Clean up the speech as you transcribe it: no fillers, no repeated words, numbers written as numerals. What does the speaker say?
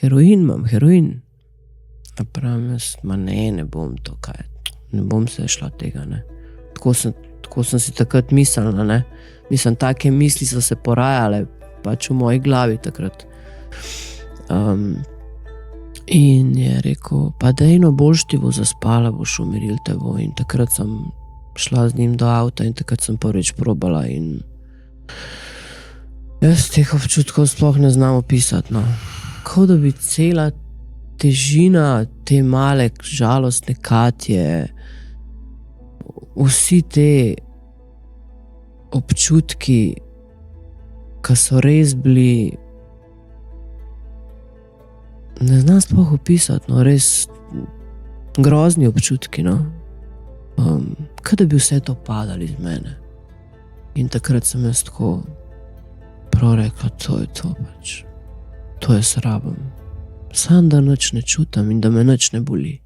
heroin imam, heroin. Pravim jaz, ne bom to, kaj, ne bom se šla tega, ne. Tako sem si takrat mislila, ne. Mislim, take misli so se porajale pač v moji glavi takrat. In je rekel, pa dejno, boljš ti bo zaspala, boš umiril te bo. In takrat sem šla z njim do avta in takrat sem prvič probala in jaz teh občutkov sploh ne znam opisati, no. Ko da bi cela težina te male žalostne Katje, vsi te občutki, ki so res bili, ne znam sploh opisati, no, res grozni občutki, no. Kaj da bi vse to padalo iz mene. In takrat sem jaz tako prav rekla, to je to pač. To jaz rabim. Sam da nič ne čutim in da me nič ne boli.